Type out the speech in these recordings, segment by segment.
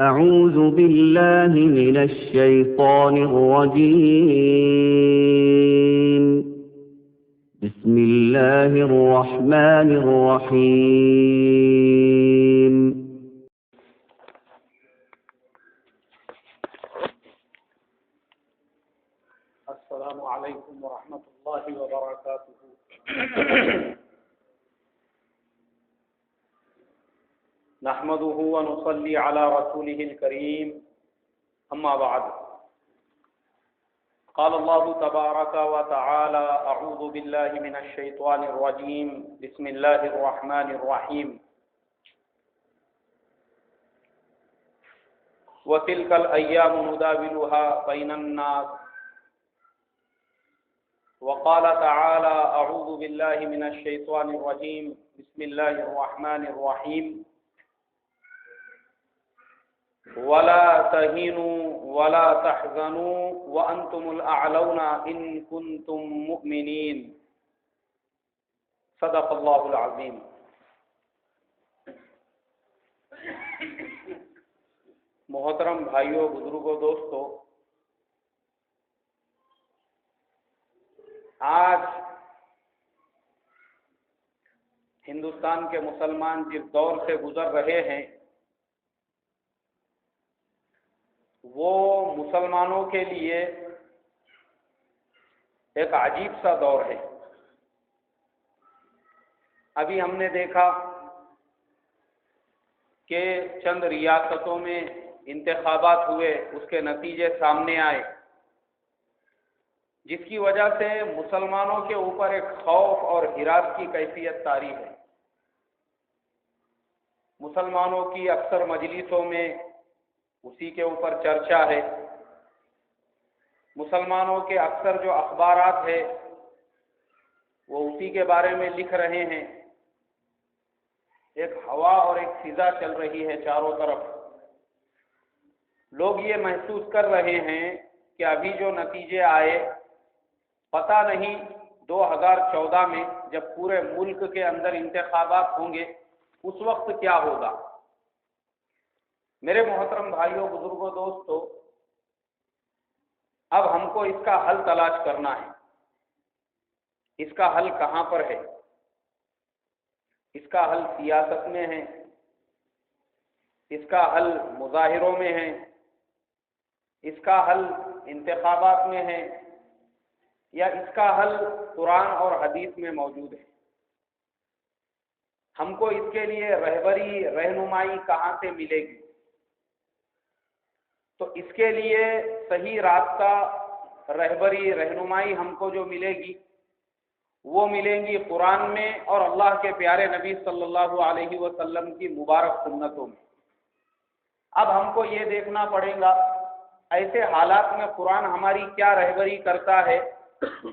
أعوذ بالله من الشيطان الرجيم. بسم الله الرحمن الرحيم. السلام عليكم ورحمة الله وبركاته. نحمده ونصلي على رسوله الكريم، أما بعد. قال الله تبارك وتعالى: أعوذ بالله من الشيطان الرجيم، بسم الله الرحمن الرحيم. وتلك الأيام نداولها بين الناس. وقال تعالى: أعوذ بالله من الشيطان الرجيم، بسم الله الرحمن الرحيم. ولا تهنوا ولا تحزنوا وأنتم الأعلون إن كنتم مؤمنين. صدق الله العظيم. محترم بھائیوں، بزرگوں، دوستوں، آج ہندوستان کے مسلمان جس دور سے گزر رہے ہیں وہ مسلمانوں کے لیے ایک عجیب سا دور ہے۔ ابھی ہم نے دیکھا کہ چند ریاستوں میں انتخابات ہوئے، اس کے نتیجے سامنے آئے، جس کی وجہ سے مسلمانوں کے اوپر ایک خوف اور ہراس کی کیفیت طاری ہے۔ مسلمانوں کی اکثر مجلسوں میں اسی کے اوپر چرچا ہے، مسلمانوں کے اکثر جو اخبارات ہیں وہ اسی کے بارے میں لکھ رہے ہیں۔ ایک ہوا اور ایک فضا چل رہی ہے چاروں طرف۔ لوگ یہ محسوس کر رہے ہیں کہ ابھی جو نتیجے آئے، پتہ نہیں 2014 میں جب پورے ملک کے اندر انتخابات ہوں گے اس وقت کیا ہوگا۔ میرے محترم بھائیوں، بزرگوں، دوستوں، اب ہم کو اس کا حل تلاش کرنا ہے۔ اس کا حل کہاں پر ہے؟ اس کا حل سیاست میں ہے، اس کا حل مظاہروں میں ہے، اس کا حل انتخابات میں ہے، یا اس کا حل قرآن اور حدیث میں موجود ہے؟ ہم کو اس کے لیے رہبری، رہنمائی کہاں سے ملے گی؟ تو اس کے لیے صحیح راستہ، رہبری، رہنمائی ہم کو جو ملے گی وہ ملیں گی قرآن میں اور اللہ کے پیارے نبی صلی اللہ علیہ وسلم کی مبارک سنتوں میں۔ اب ہم کو یہ دیکھنا پڑے گا ایسے حالات میں قرآن ہماری کیا رہبری کرتا ہے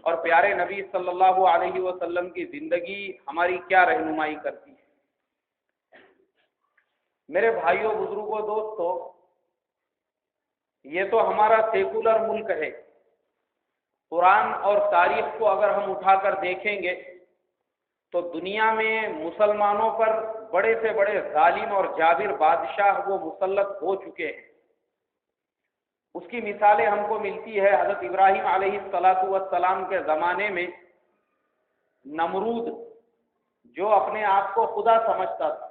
اور پیارے نبی صلی اللہ علیہ وسلم کی زندگی ہماری کیا رہنمائی کرتی ہے۔ میرے بھائیوں، بزرگوں، دوستوں، یہ تو ہمارا سیکولر ملک ہے۔ قرآن اور تاریخ کو اگر ہم اٹھا کر دیکھیں گے تو دنیا میں مسلمانوں پر بڑے سے بڑے ظالم اور جابر بادشاہ وہ مسلط ہو چکے ہیں۔ اس کی مثالیں ہم کو ملتی ہے حضرت ابراہیم علیہ السلام کے زمانے میں نمرود، جو اپنے آپ کو خدا سمجھتا تھا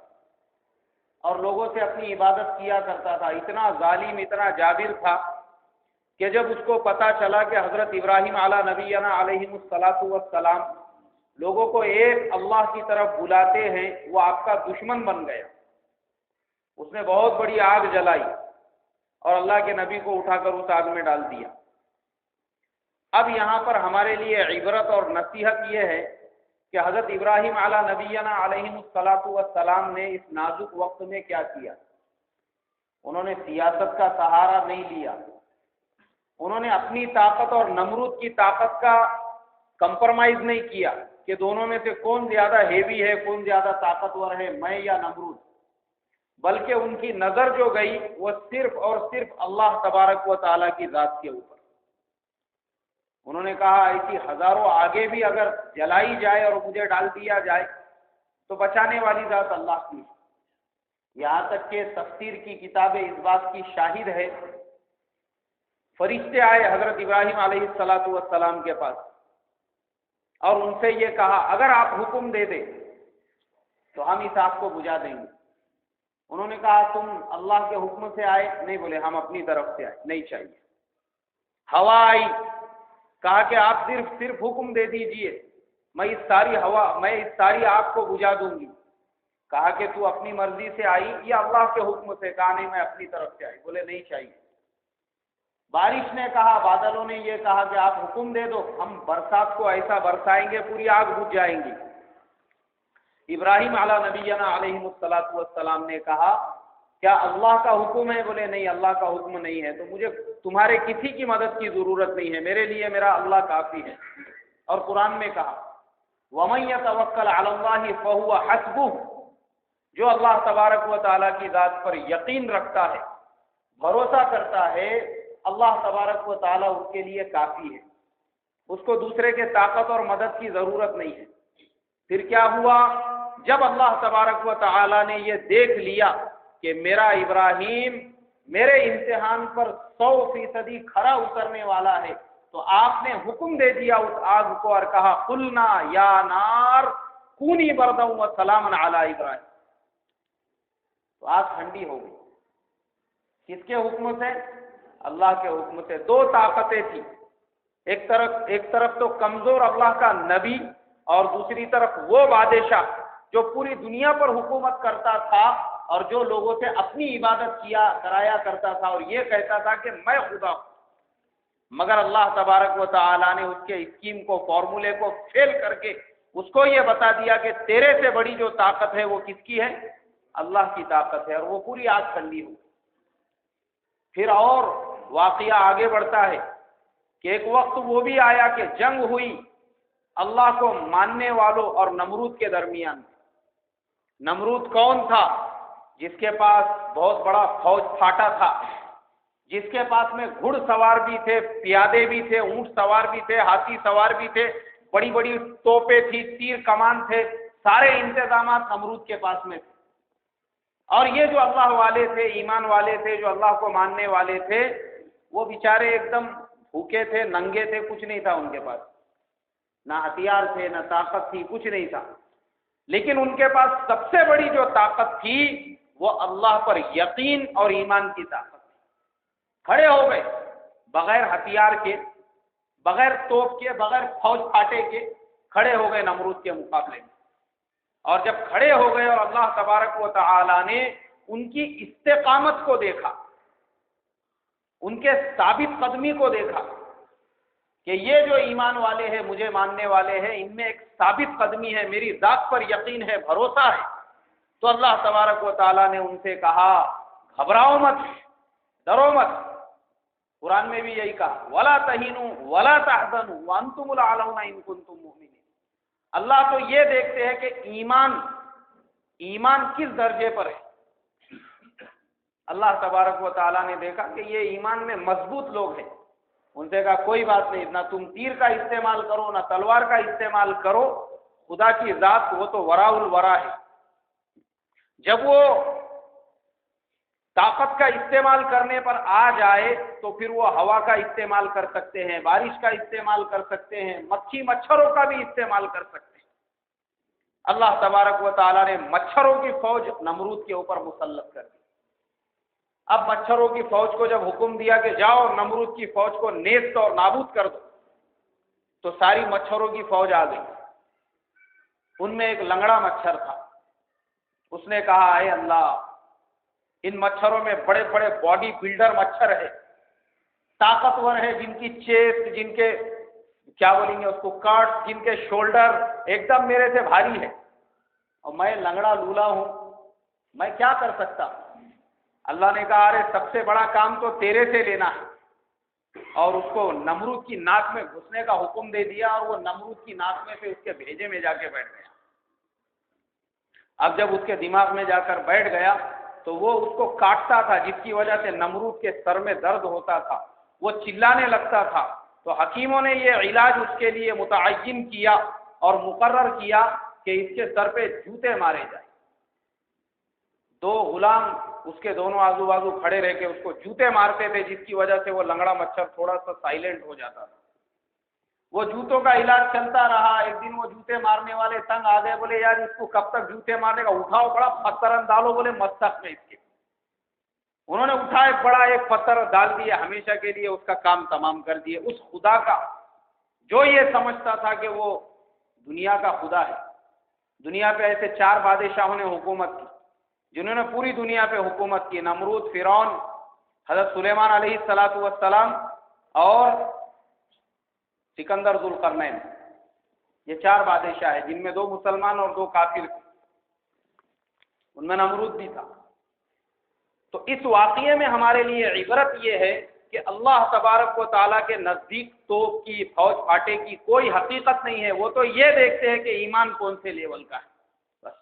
اور لوگوں سے اپنی عبادت کیا کرتا تھا، اتنا ظالم، اتنا جابر تھا کہ جب اس کو پتا چلا کہ حضرت ابراہیم علی نبینا علیہ السلام لوگوں کو ایک اللہ کی طرف بلاتے ہیں، وہ آپ کا دشمن بن گیا۔ اس نے بہت بڑی آگ جلائی اور اللہ کے نبی کو اٹھا کر اس آگ میں ڈال دیا۔ اب یہاں پر ہمارے لیے عبرت اور نصیحت یہ ہے کہ حضرت ابراہیم علی نبینا علیہ السلام نے اس نازک وقت میں کیا کیا؟ انہوں نے سیاست کا سہارا نہیں لیا، انہوں نے اپنی طاقت اور نمرود کی طاقت کا کمپرمائز نہیں کیا کہ دونوں میں سے کون زیادہ ہیوی ہے، کون زیادہ طاقتور ہے، میں یا نمرود، بلکہ ان کی نظر جو گئی وہ صرف اور صرف اللہ تبارک و تعالیٰ کی ذات کے اوپر۔ انہوں نے کہا ایسی ہزاروں آگے بھی اگر جلائی جائے اور مجھے ڈال دیا جائے تو بچانے والی ذات اللہ کی ہے۔ یہاں تک کہ تفسیر کی کتابیں اس بات کی شاہد ہے، فرشتے آئے حضرت ابراہیم علیہ السلام کے پاس اور ان سے یہ کہا اگر آپ حکم دے دیں تو ہم اس آگ کو بجھا دیں گے۔ انہوں نے کہا تم اللہ کے حکم سے آئے؟ نہیں، بولے ہم اپنی طرف سے آئے، نہیں چاہیے۔ ہوا آئی، کہا کہ آپ صرف حکم دے دیجئے، میں اس ساری آگ کو بجھا دوں گی۔ کہا کہ تو اپنی مرضی سے آئی یا اللہ کے حکم سے؟ کہا نہیں، میں اپنی طرف سے آئی، بولے نہیں چاہیے۔ بارش نے کہا، بادلوں نے یہ کہا کہ آپ حکم دے دو، ہم برسات کو ایسا برسائیں گے پوری آگ بجھ جائیں گی۔ ابراہیم علیہ نبینا علیہ السلام نے کہا کیا اللہ کا حکم ہے؟ بولے نہیں، اللہ کا حکم نہیں ہے، تو مجھے تمہارے کسی کی مدد کی ضرورت نہیں ہے، میرے لیے میرا اللہ کافی ہے۔ اور قرآن میں کہا وَمَن يَتَوَكَّلْ عَلَى اللَّهِ فَهُوَ حَسْبُهُ، جو اللہ تبارک و تعالیٰ کی ذات پر یقین رکھتا ہے، بھروسہ کرتا ہے، اللہ تبارک و تعالیٰ اس کے لیے کافی ہے، اس کو دوسرے کے طاقت اور مدد کی ضرورت نہیں ہے۔ پھر کیا ہوا؟ جب اللہ تبارک و تعالیٰ نے یہ دیکھ لیا کہ میرا ابراہیم میرے امتحان پر 100% کھرا اترنے والا ہے، تو آپ نے حکم دے دیا اس آگ کو اور کہا قلنا یا نار کونی بردا و سلاما علی ابراہیم، تو آگ ٹھنڈی ہو گئی۔ کس کے حکم سے؟ اللہ کے حکم سے۔ دو طاقتیں تھیں، ایک طرف تو کمزور اللہ کا نبی اور دوسری طرف وہ بادشاہ جو پوری دنیا پر حکومت کرتا تھا اور جو لوگوں سے اپنی عبادت کرایا کرتا تھا اور یہ کہتا تھا کہ میں خدا ہوں، مگر اللہ تبارک و تعالیٰ نے اس کے اسکیم کو، فارمولے کو فیل کر کے اس کو یہ بتا دیا کہ تیرے سے بڑی جو طاقت ہے وہ کس کی ہے؟ اللہ کی طاقت ہے، اور وہ پوری آگ ٹھنڈی ہو۔ پھر اور واقعہ آگے بڑھتا ہے کہ ایک وقت وہ بھی آیا کہ جنگ ہوئی اللہ کو ماننے والوں اور نمرود کے درمیان۔ نمرود کون تھا؟ جس کے پاس بہت بڑا فوج پھاٹا تھا، جس کے پاس میں گھڑ سوار بھی تھے، پیادے بھی تھے، اونٹ سوار بھی تھے، ہاتھی سوار بھی تھے، بڑی بڑی توپیں تھی، تیر کمان تھے، سارے انتظامات نمرود کے پاس میں تھے۔ اور یہ جو اللہ والے تھے، ایمان والے تھے، جو اللہ کو ماننے والے تھے، وہ بیچارے ایک دم بھوکے تھے، ننگے تھے، کچھ نہیں تھا ان کے پاس، نہ ہتھیار تھے، نہ طاقت تھی، کچھ نہیں تھا۔ لیکن ان کے پاس سب سے بڑی جو طاقت تھی وہ اللہ پر یقین اور ایمان کی طاقت تھی۔ کھڑے ہو گئے بغیر ہتھیار کے، بغیر توپ کے، بغیر فوج پھاٹے کے، کھڑے ہو گئے نمرود کے مقابلے میں۔ اور جب کھڑے ہو گئے اور اللہ تبارک و تعالی نے ان کی استقامت کو دیکھا، ان کے ثابت قدمی کو دیکھا کہ یہ جو ایمان والے ہیں، مجھے ماننے والے ہیں، ان میں ایک ثابت قدمی ہے، میری ذات پر یقین ہے، بھروسہ ہے، تو اللہ تبارک و تعالیٰ نے ان سے کہا گھبراؤ مت، ڈرو مت۔ قرآن میں بھی یہی کہا وَلَا تَهِنُوا وَلَا تَحْزَنُوا وَأَنْتُمُ الْأَعْلَوْنَ إِن كُنتُم مُؤْمِنِينَ۔ اللہ تو یہ دیکھتے ہیں کہ ایمان کس درجے پر ہے۔ اللہ تبارک و تعالیٰ نے دیکھا کہ یہ ایمان میں مضبوط لوگ ہیں، ان سے کہا کوئی بات نہیں، نہ تم تیر کا استعمال کرو، نہ تلوار کا استعمال کرو، خدا کی ذات وہ تو وراء الورا ہے۔ جب وہ طاقت کا استعمال کرنے پر آ جائے تو پھر وہ ہوا کا استعمال کر سکتے ہیں، بارش کا استعمال کر سکتے ہیں، مکھی مچھروں کا بھی استعمال کر سکتے ہیں۔ اللہ تبارک و تعالیٰ نے مچھروں کی فوج نمرود کے اوپر مسلط کر دی۔ اب مچھروں کی فوج کو جب حکم دیا کہ جاؤ نمرود کی فوج کو نیست اور نابود کر دو، تو ساری مچھروں کی فوج آ گئی۔ ان میں ایک لنگڑا مچھر تھا، اس نے کہا اے اللہ، ان مچھروں میں بڑے بڑے باڈی بلڈر مچھر ہے، طاقتور ہے، جن کی چیسٹ، جن کے کیا بولیں گے اس کو، کارڈ، جن کے شولڈر ایک دم میرے سے بھاری ہے، اور میں لنگڑا لولا ہوں، میں کیا کر سکتا؟ اللہ نے کہا ارے سب سے بڑا کام تو تیرے سے لینا ہے، اور اس کو نمرود کی ناک میں گھسنے کا حکم دے دیا، اور وہ نمرود کی ناک میں سے اس کے بھیجے میں جا کے بیٹھ گیا۔ اب جب اس کے دماغ میں جا کر بیٹھ گیا تو وہ اس کو کاٹتا تھا، جس کی وجہ سے نمرود کے سر میں درد ہوتا تھا، وہ چلانے لگتا تھا۔ تو حکیموں نے یہ علاج اس کے لیے متعین کیا اور مقرر کیا کہ اس کے سر پہ جوتے مارے جائیں۔ دو غلام اس کے دونوں آزو بازو کھڑے رہ کے اس کو جوتے مارتے تھے، جس کی وجہ سے وہ لنگڑا مچھر تھوڑا سا سائلنٹ ہو جاتا تھا۔ وہ جوتوں کا علاج چلتا رہا۔ ایک دن وہ جوتے مارنے والے تنگ آ گئے، بولے یار اس کو کب تک جوتے مارنے کا، اٹھاؤ بڑا پتھر ڈالو، بولے مستق میں اس کے۔ انہوں نے اٹھا ایک پتھر ڈال دیا، ہمیشہ کے لیے اس کا کام تمام کر دیے۔ اس خدا کا جو یہ سمجھتا تھا کہ وہ دنیا کا خدا ہے۔ دنیا پہ ایسے 4 بادشاہوں نے حکومت کی جنہوں نے پوری دنیا پہ حکومت کی، نمرود، فرعون، حضرت سلیمان علیہ السلام اور سکندر ذوالقرنین۔ یہ 4 بادشاہ ہیں جن میں 2 مسلمان اور 2 کافر تھے، ان میں نمرود بھی تھا۔ تو اس واقعے میں ہمارے لیے عبرت یہ ہے کہ اللہ تبارک و تعالیٰ کے نزدیک توپ کی، فوج پھاٹے کی کوئی حقیقت نہیں ہے۔ وہ تو یہ دیکھتے ہیں کہ ایمان کون سے لیول کا ہے، بس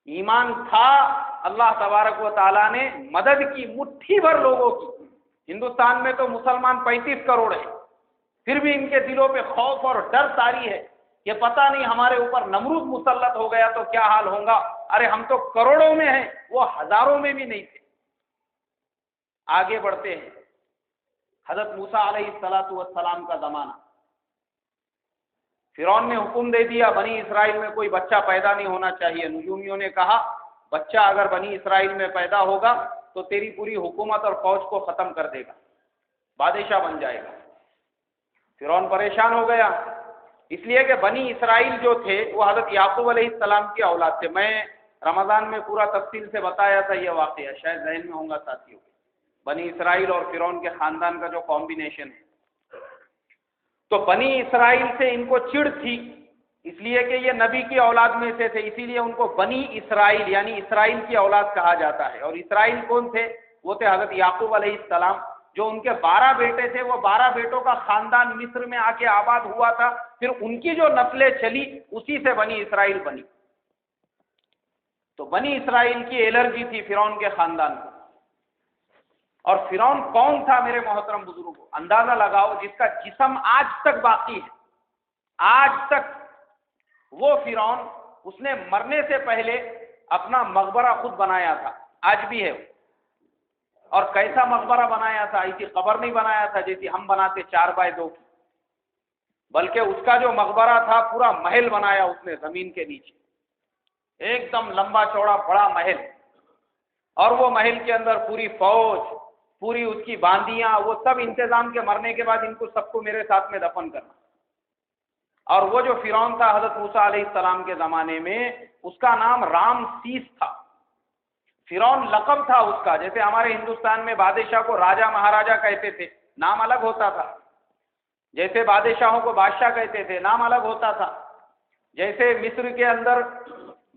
ایمان تھا۔ اللہ تبارک و تعالیٰ نے مدد کی مٹھی بھر لوگوں کی۔ ہندوستان میں تو مسلمان 35 کروڑ ہیں، پھر بھی ان کے دلوں پہ خوف اور ڈر طاری ہے کہ پتہ نہیں ہمارے اوپر نمرود مسلط ہو گیا تو کیا حال ہوگا۔ ارے ہم تو کروڑوں میں ہیں، وہ ہزاروں میں بھی نہیں تھے۔ آگے بڑھتے ہیں، حضرت موسیٰ علیہ السلام کا زمانہ۔ فرعون نے حکم دے دیا بنی اسرائیل میں کوئی بچہ پیدا نہیں ہونا چاہیے۔ نجومیوں نے کہا بچہ اگر بنی اسرائیل میں پیدا ہوگا تو تیری پوری حکومت اور فوج کو ختم کر دے گا، بادشاہ بن جائے گا۔ فرعون پریشان ہو گیا، اس لیے کہ بنی اسرائیل جو تھے وہ حضرت یعقوب علیہ السلام کی اولاد تھے۔ میں رمضان میں پورا تفصیل سے بتایا تھا یہ واقعہ، شاید ذہن میں ہوں گا ساتھیوں۔ بنی اسرائیل اور فرعون کے خاندان کا جو کمبینیشن ہے، تو بنی اسرائیل سے ان کو چڑ تھی، اس لیے کہ یہ نبی کی اولاد میں سے تھے، اسی لیے ان کو بنی اسرائیل یعنی اسرائیل کی اولاد کہا جاتا ہے۔ اور اسرائیل کون تھے؟ وہ تھے حضرت یعقوب علیہ السلام، جو ان کے 12 بیٹے تھے۔ وہ 12 بیٹوں کا خاندان مصر میں آ کے آباد ہوا تھا، پھر ان کی جو نسلیں چلی اسی سے بنی اسرائیل بنی۔ تو بنی اسرائیل کی الرجی تھی فرعون کے خاندان کو۔ اور فرعون کون تھا میرے محترم بزرگوں؟ اندازہ لگاؤ، جس کا جسم آج تک باقی ہے، آج تک وہ فرعون، اس نے مرنے سے پہلے اپنا مقبرہ خود بنایا تھا، آج بھی ہے۔ اور کیسا مقبرہ بنایا تھا؟ ایسی قبر نہیں بنایا تھا جیسی ہم بناتے 4x2 کی، بلکہ اس کا جو مقبرہ تھا پورا محل بنایا اس نے زمین کے نیچے، ایک دم لمبا چوڑا بڑا محل۔ اور وہ محل کے اندر پوری فوج، پوری اس کی باندیاں، وہ سب انتظام کے مرنے کے بعد ان کو سب کو میرے ساتھ میں دفن کرنا۔ اور وہ جو فرعون تھا حضرت موسیٰ علیہ السلام کے زمانے میں، اس کا نام رام سیس تھا۔ فرعون لقب تھا اس کا، جیسے ہمارے ہندوستان میں بادشاہ کو راجا مہاراجا کہتے تھے، نام الگ ہوتا تھا۔ جیسے بادشاہوں کو بادشاہ کہتے تھے، نام الگ ہوتا تھا۔ جیسے مصر کے اندر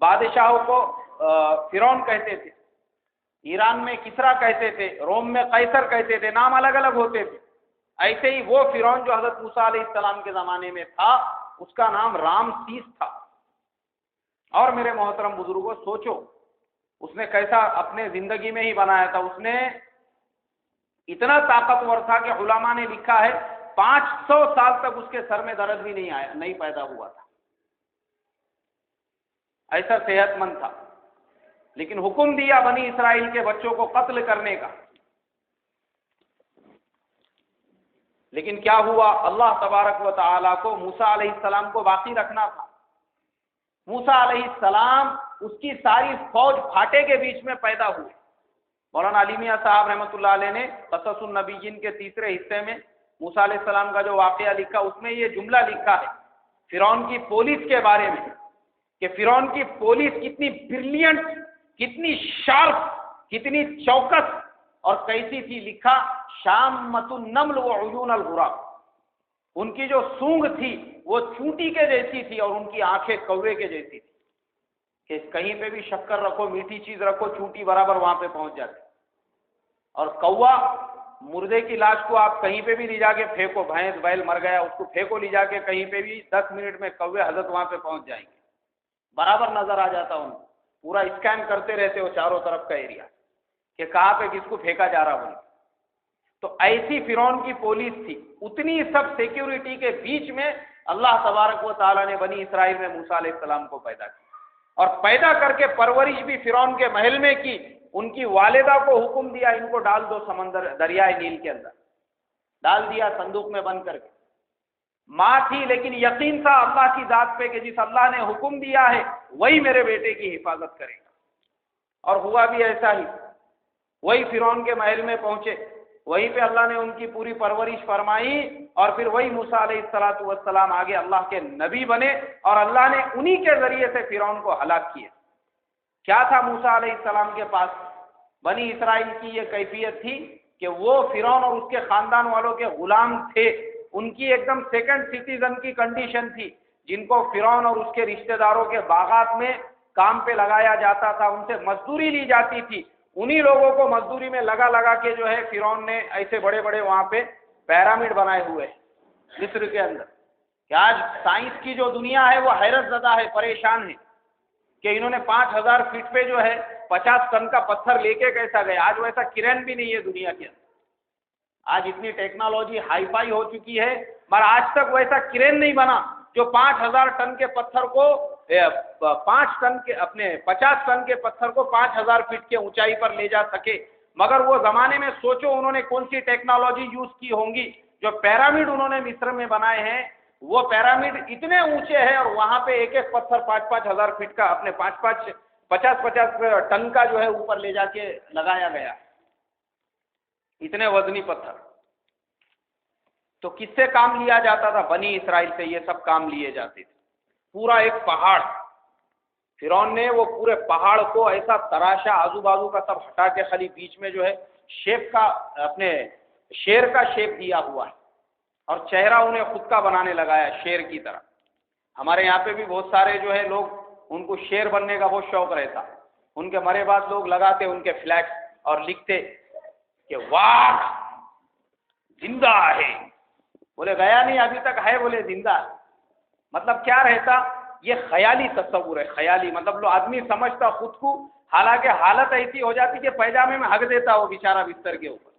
بادشاہوں کو فرعون کہتے تھے، ایران میں کسرا کہتے تھے، روم میں قیصر کہتے تھے، نام الگ الگ ہوتے تھے۔ ایسے ہی وہ فرعون جو حضرت موسیٰ علیہ السلام کے زمانے میں تھا، اس کا نام رام سیس تھا۔ اور میرے محترم بزرگوں، سوچو اس نے کیسا اپنے زندگی میں ہی بنایا تھا۔ اس نے اتنا طاقتور تھا کہ علماء نے لکھا ہے 500 سال تک اس کے سر میں درد بھی نہیں پیدا ہوا تھا، ایسا صحت مند تھا۔ لیکن حکم دیا بنی اسرائیل کے بچوں کو قتل کرنے کا۔ لیکن کیا ہوا؟ اللہ تبارک و تعالیٰ کو موسیٰ علیہ السلام کو باقی رکھنا تھا۔ موسیٰ علیہ السلام اس کی ساری فوج پھاٹے کے بیچ میں پیدا ہوئے۔ مولانا علی میاں صاحب رحمۃ اللہ علیہ نے قصص النبیین کے 3 حصے میں موسیٰ علیہ السلام کا جو واقعہ لکھا، اس میں یہ جملہ لکھا ہے فرعون کی پولیس کے بارے میں، کہ فرعون کی پولیس کتنی بریلینٹ، کتنی شارپ، کتنی چوکس اور کیسی تھی۔ لکھا شامۃ النمل وعیون الغراب، ان کی جو سونگ تھی وہ چونٹی کے جیسی تھی اور ان کی آنکھیں کوے کے جیسی تھی، کہ کہیں پہ بھی شکر رکھو، میٹھی چیز رکھو، چونٹی برابر وہاں پہ پہنچ جاتی۔ اور کوا، مردے کی لاش کو آپ کہیں پہ بھی لے جا کے پھینکو، بھینس بیل مر گیا اس کو پھینکو لے جا کے کہیں پہ بھی، 10 منٹ میں کوے حضرت وہاں پہ پہنچ جائیں گے، برابر نظر آ جاتا ان کو۔ پورا اسکین کرتے رہتے ہو چاروں طرف کا ایریا کہ کہاں پہ کس کو پھینکا جا رہا بولے۔ تو ایسی فرعون کی پولیس تھی، اتنی سب سیکیورٹی کے بیچ میں اللہ تبارک و تعالیٰ نے بنی اسرائیل میں موسیٰ علیہ السلام کو پیدا کیا۔ اور پیدا کر کے پرورش بھی فرعون کے محل میں کی. ان کی والدہ کو حکم دیا ان کو ڈال دو سمندر دریائے نیل کے اندر، ڈال دیا صندوق میں بند کر کے. ماں تھی لیکن یقین تھا اللہ کی ذات پہ کہ جس اللہ نے حکم دیا ہے وہی میرے بیٹے کی حفاظت کرے گا. اور ہوا بھی ایسا ہی. وہی فرعون کے محل میں پہنچے، وہیں پہ اللہ نے ان کی پوری پرورش فرمائی، اور پھر وہی موسیٰ علیہ السلام آگے اللہ کے نبی بنے، اور اللہ نے انہی کے ذریعے سے فرعون کو ہلاک کیا. کیا تھا موسیٰ علیہ السلام کے پاس؟ بنی اسرائیل کی یہ کیفیت تھی کہ وہ فرعون اور اس کے خاندان والوں کے غلام تھے. ان کی ایک دم سیکنڈ سٹیزن کی کنڈیشن تھی، جن کو فرعون اور اس کے رشتہ داروں کے باغات میں کام پہ لگایا جاتا تھا، ان سے مزدوری لی جاتی تھی. انہی لوگوں کو مزدوری میں لگا کے جو ہے فرعون نے ایسے بڑے بڑے وہاں پہ پیرامڈ بنائے ہوئے ہیں مصر کے اندر. کہ آج سائنس کی جو دنیا ہے وہ حیرت زدہ ہے، پریشان ہے کہ انہوں نے 5000 فٹ پہ جو ہے 50 ٹن کا پتھر لے کے کیسا گئے. آج ویسا کرین بھی نہیں ہے دنیا کے اندر. آج اتنی ٹیکنالوجی ہائی فائی ہو چکی ہے، مگر آج تک ویسا کرین نہیں بنا جو 5000 ٹن کے پتھر کو 50 ٹن کے پتھر کو 5000 فٹ کے اونچائی پر لے جا سکے. مگر وہ زمانے میں سوچو انہوں نے کون سی ٹیکنالوجی یوز کی ہوں گی. جو پیرامڈ انہوں نے مصر میں بنائے ہیں وہ پیرامڈ اتنے اونچے ہیں، اور وہاں پہ ایک ایک پتھر 5,000 فٹ کا اپنے 50 ٹن کا جو ہے اوپر لے جا کے لگایا گیا. اتنے وزنی پتھر. تو کس سے کام لیا جاتا تھا؟ بنی اسرائیل سے یہ سب کام لیے جاتے تھے. پورا ایک پہاڑ فرعون نے وہ پورے پہاڑ کو ایسا تراشا، آزو بازو کا سب ہٹا کے خالی بیچ میں جو ہے شیپ کا اپنے شیر کا شیپ دیا ہوا ہے، اور چہرہ انہیں خود کا بنانے لگایا شیر کی طرح. ہمارے یہاں پہ بھی بہت سارے جو ہے لوگ ان کو شیر بننے کا بہت شوق رہتا. ان کے مرے بعد لوگ لگاتے ان کے فلیکس اور لکھتے کہ واہ زندہ ہے. بولے گیا نہیں ابھی تک ہے، بولے زندہ. مطلب کیا رہتا؟ یہ خیالی تصور ہے، خیالی. مطلب لو آدمی سمجھتا خود کو، حالانکہ حالت ایسی ہو جاتی کہ پیجامے میں ہگ دیتا وہ بیچارہ بستر کے اوپر.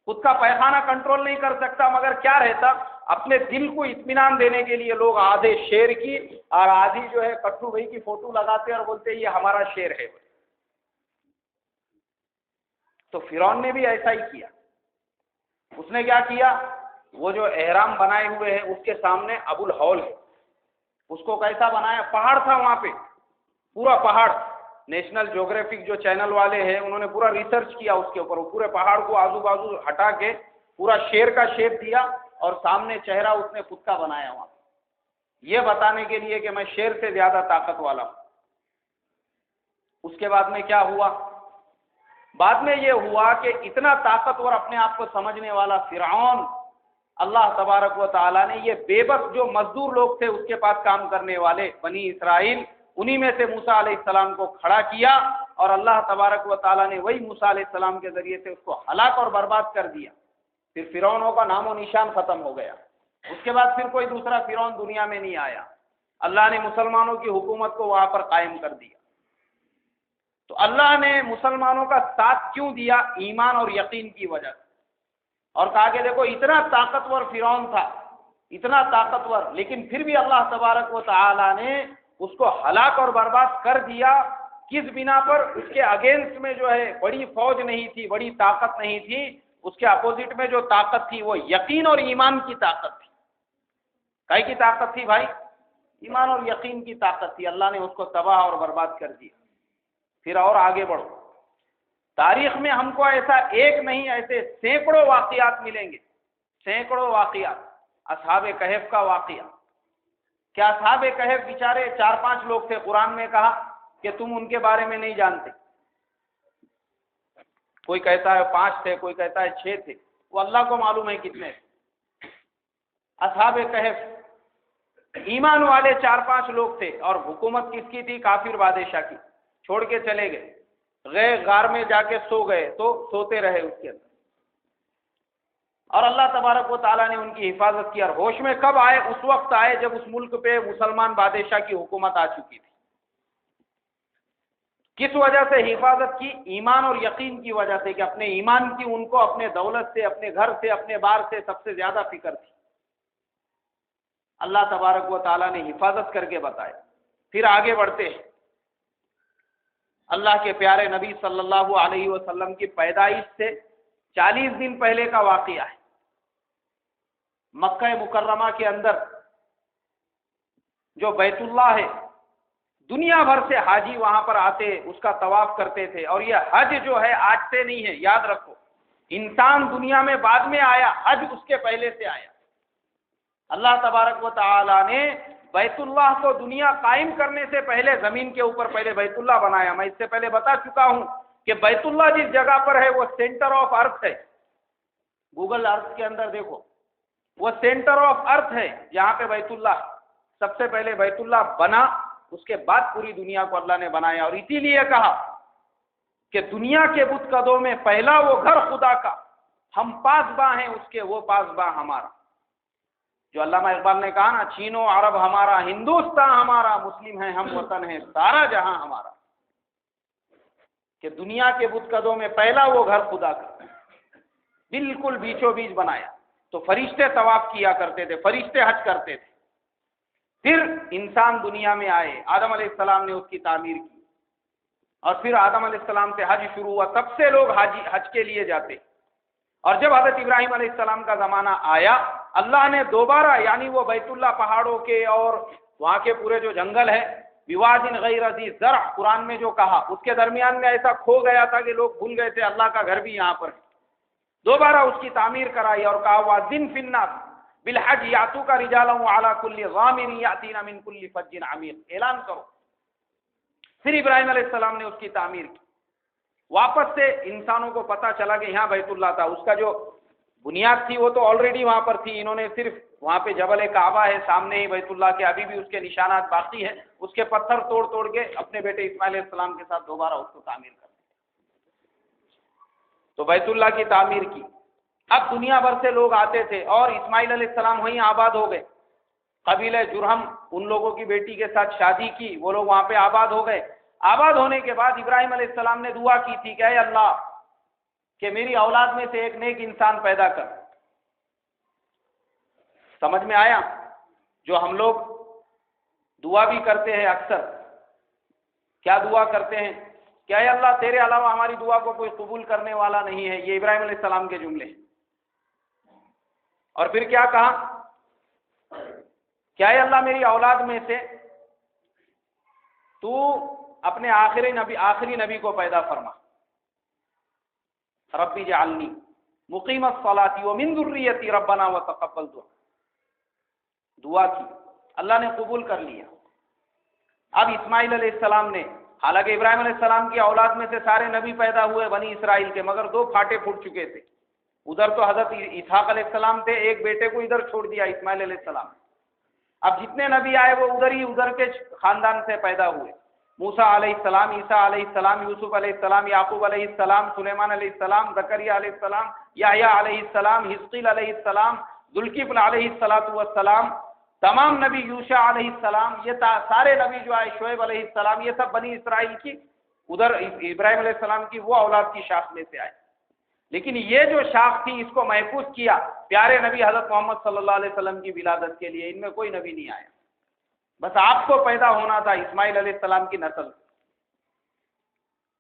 خود کا پیخانہ کنٹرول نہیں کر سکتا، مگر کیا رہتا؟ اپنے دل کو اطمینان دینے کے لیے لوگ آدھے شیر کی اور آدھی جو ہے کٹھو بھائی کی فوٹو لگاتے اور بولتے یہ ہمارا شیر ہے. تو فرعون نے بھی ایسا ہی کیا. اس نے کیا کیا؟ وہ جو احرام بنائے ہوئے ہیں اس کے سامنے ابو الہول ہے، اس کو کیسا بنایا؟ پہاڑ تھا وہاں پہ، پورا پہاڑ. نیشنل جیوگرافک جو چینل والے ہیں انہوں نے پورا ریسرچ کیا اس کے اوپر. وہ پورے پہاڑ کو آزو بازو ہٹا کے پورا شیر کا شیپ دیا، اور سامنے چہرہ اس نے خود کا بنایا وہاں، یہ بتانے کے لیے کہ میں شیر سے زیادہ طاقت والا ہوں. اس کے بعد میں کیا ہوا؟ بعد میں یہ ہوا کہ اتنا طاقتور اپنے آپ کو سمجھنے والا فرعون، اللہ تبارک و تعالیٰ نے یہ بے بس جو مزدور لوگ تھے اس کے پاس کام کرنے والے بنی اسرائیل، انہی میں سے موسیٰ علیہ السلام کو کھڑا کیا، اور اللہ تبارک و تعالیٰ نے وہی موسیٰ علیہ السلام کے ذریعے سے اس کو ہلاک اور برباد کر دیا. پھر فرعونوں کا نام و نشان ختم ہو گیا. اس کے بعد پھر کوئی دوسرا فرعون دنیا میں نہیں آیا. اللہ نے مسلمانوں کی حکومت کو وہاں پر قائم کر دیا. تو اللہ نے مسلمانوں کا ساتھ کیوں دیا؟ ایمان اور یقین کی وجہ سے. اور کہا کہ دیکھو اتنا طاقتور فرعون تھا، اتنا طاقتور، لیکن پھر بھی اللہ تبارک و تعالی نے اس کو ہلاک اور برباد کر دیا. کس بنا پر؟ اس کے اگینسٹ میں جو ہے بڑی فوج نہیں تھی، بڑی طاقت نہیں تھی. اس کے اپوزٹ میں جو طاقت تھی وہ یقین اور ایمان کی طاقت تھی. کئی کی طاقت تھی بھائی؟ ایمان اور یقین کی طاقت تھی. اللہ نے اس کو تباہ اور برباد کر دیا. پھر اور آگے بڑھو، تاریخ میں ہم کو ایسا ایک نہیں، ایسے سینکڑوں واقعات ملیں گے، سینکڑوں واقعات. اصحاب کہف کا واقعہ، کیا اصحاب کہف بیچارے 4-5 لوگ تھے، قرآن میں کہا کہ تم ان کے بارے میں نہیں جانتے. کوئی کہتا ہے 5 تھے، کوئی کہتا ہے 6 تھے، وہ اللہ کو معلوم ہے کتنے. اصحاب کہف ایمان والے 4-5 لوگ تھے، اور حکومت کس کی تھی؟ کافر بادشاہ کی. چھوڑ کے چلے گئے، گئے غار میں جا کے سو گئے، تو سوتے رہے اس کے اندر. اور اللہ تبارک و تعالیٰ نے ان کی حفاظت کی. اور ہوش میں کب آئے؟ اس وقت آئے جب اس ملک پہ مسلمان بادشاہ کی حکومت آ چکی تھی. کس وجہ سے حفاظت کی؟ ایمان اور یقین کی وجہ سے، کہ اپنے ایمان کی ان کو اپنے دولت سے، اپنے گھر سے، اپنے بار سے سب سے زیادہ فکر تھی. اللہ تبارک و تعالیٰ نے حفاظت کر کے بتایا. پھر آگے بڑھتے ہیں. اللہ کے پیارے نبی صلی اللہ علیہ وسلم کی پیدائش سے 40 دن پہلے کا واقعہ ہے۔ مکہ مکرمہ کے اندر جو بیت اللہ ہے، دنیا بھر سے حاجی وہاں پر آتے، اس کا طواف کرتے تھے، اور یہ حج جو ہے آج سے نہیں ہے، یاد رکھو، انسان دنیا میں بعد میں آیا، حج اس کے پہلے سے آیا۔ اللہ تبارک و تعالی نے بیت اللہ کو دنیا قائم کرنے سے پہلے زمین کے اوپر پہلے بیت اللہ بنایا۔ میں اس سے پہلے بتا چکا ہوں کہ بیت اللہ جس جگہ پر ہے وہ سینٹر آف ارتھ ہے۔ گوگل ارتھ کے اندر دیکھو، وہ سینٹر آف ارتھ ہے جہاں پہ بیت اللہ سب سے پہلے بیت اللہ بنا، اس کے بعد پوری دنیا کو اللہ نے بنایا۔ اور اسی لیے کہا کہ دنیا کے بت قدوں میں پہلا وہ گھر خدا کا، ہم پاسباں ہیں اس کے، وہ پاسباں ہمارا۔ جو علامہ اقبال نے کہا نا، چین و عرب ہمارا، ہندوستان ہمارا، مسلم ہیں ہم، وطن ہے سارا جہاں ہمارا، کہ دنیا کے بت قدوں میں پہلا وہ گھر خدا کا بالکل بیچوں بیچ بنایا۔ تو فرشتے طواف کیا کرتے تھے، فرشتے حج کرتے تھے۔ پھر انسان دنیا میں آئے، آدم علیہ السلام نے اس کی تعمیر کی، اور پھر آدم علیہ السلام سے حج شروع ہوا، تب سے لوگ حج کے لیے جاتے۔ اور جب حضرت ابراہیم علیہ السلام کا زمانہ آیا، اللہ نے دوبارہ، یعنی وہ بیت اللہ پہاڑوں کے اور وہاں کے پورے جو جنگل ہے، بواد غیر ذی زرع قرآن میں جو کہا، اس کے درمیان میں ایسا کھو گیا تھا کہ لوگ بھول گئے تھے اللہ کا گھر بھی یہاں پر ہے۔ دوبارہ اس کی تعمیر کرائی اور کہا وَأَذِّن فِي النَّاسِ بِالْحَجِّ يَأْتُوكَ رِجَالًا وَعَلَىٰ كُلِّ ضَامِرٍ يَأْتِينَ مِن كُلِّ فَجٍّ عَمِيقٍ، اعلان کرو۔ پھر ابراہیم علیہ السلام نے اس کی تعمیر کی۔ واپس سے انسانوں کو پتا چلا کہ یہاں بیت اللہ تھا، اس کا جو بنیاد تھی وہ تو آلریڈی وہاں پر تھی، انہوں نے صرف وہاں پہ جبل کعبہ ہے سامنے ہی بیت اللہ کے، ابھی بھی اس کے نشانات باقی ہیں، اس کے پتھر توڑ توڑ کے اپنے بیٹے اسماعیل علیہ السلام کے ساتھ دوبارہ اس کو تعمیر کر دی۔ تو بیت اللہ کی تعمیر کی۔ اب دنیا بھر سے لوگ آتے تھے، اور اسماعیل علیہ السلام وہیں آباد ہو گئے۔ قبیلہ جرہم ان لوگوں کی بیٹی کے ساتھ شادی کی، وہ لوگ وہاں پہ آباد ہو گئے۔ آباد ہونے کے بعد ابراہیم علیہ السلام نے دعا کی تھی کہ اے اللہ، کہ میری اولاد میں سے ایک نیک انسان پیدا کر۔ سمجھ میں آیا؟ جو ہم لوگ دعا بھی کرتے ہیں اکثر، کیا دعا کرتے ہیں کہ اے اللہ تیرے علاوہ ہماری دعا کو کوئی قبول کرنے والا نہیں ہے، یہ ابراہیم علیہ السلام کے جملے۔ اور پھر کیا کہا کہ اے اللہ میری اولاد میں سے تو اپنے آخری نبی کو پیدا فرما، ربی جعلنی مقیم الصلاۃ ومن ذریتی ربنا وتقبل دعا کی، اللہ نے قبول کر لیا۔ اب اسماعیل علیہ السلام نے، حالانکہ ابراہیم علیہ السلام کی اولاد میں سے سارے نبی پیدا ہوئے بنی اسرائیل کے، مگر 2 پھاٹے پھوٹ چکے تھے۔ ادھر تو حضرت اسحاق علیہ السلام تھے، ایک بیٹے کو ادھر چھوڑ دیا اسماعیل علیہ السلام۔ اب جتنے نبی آئے وہ ادھر کے خاندان سے پیدا ہوئے، موسیٰ علیہ السلام، عیسیٰ علیہ السلام، یوسف علیہ السلام، یعقوب علیہ السلام، سلیمان علیہ السلام، زکریا علیہ السلام، یحییٰ علیہ السلام، حزقیل علیہ السلام، ذوالکفل علیہ السلام، تمام نبی، یوشع علیہ السلام، یہ سارے نبی جو آئے، شعیب علیہ السلام، یہ سب بنی اسرائیل کی، ادھر ابراہیم علیہ السلام کی وہ اولاد کی شاخ میں سے آئے۔ لیکن یہ جو شاخ تھی اس کو محفوظ کیا پیارے نبی حضرت محمد صلی اللہ علیہ وسلم کی ولادت کے لیے، ان میں کوئی نبی نہیں آیا، بس آپ کو پیدا ہونا تھا اسماعیل علیہ السلام کی نسل،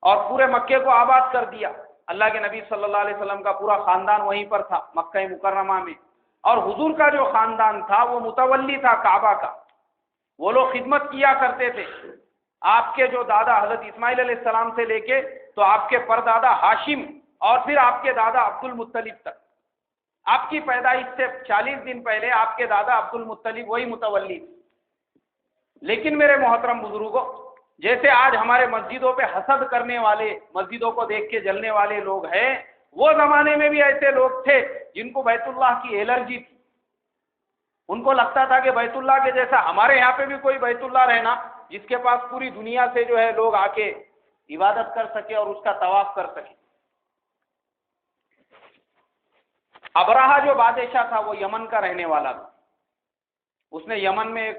اور پورے مکے کو آباد کر دیا۔ اللہ کے نبی صلی اللہ علیہ وسلم کا پورا خاندان وہیں پر تھا مکہ مکرمہ میں، اور حضور کا جو خاندان تھا وہ متولی تھا کعبہ کا، وہ لوگ خدمت کیا کرتے تھے۔ آپ کے جو دادا حضرت اسماعیل علیہ السلام سے لے کے تو آپ کے پردادا ہاشم، اور پھر آپ کے دادا عبد المطلب تک، آپ کی پیدائش سے 40 دن پہلے آپ کے دادا عبد المطلب وہی متولی تھے۔ لیکن میرے محترم بزرگوں، جیسے آج ہمارے مسجدوں پہ حسد کرنے والے، مسجدوں کو دیکھ کے جلنے والے لوگ ہیں، وہ زمانے میں بھی ایسے لوگ تھے جن کو بیت اللہ کی الرجی تھی۔ ان کو لگتا تھا کہ بیت اللہ کے جیسا ہمارے یہاں پہ بھی کوئی بیت اللہ رہنا جس کے پاس پوری دنیا سے جو ہے لوگ آ کے عبادت کر سکے اور اس کا طواف کر سکے۔ ابراہا جو بادشاہ تھا وہ یمن کا رہنے والا تھا، اس نے یمن میں ایک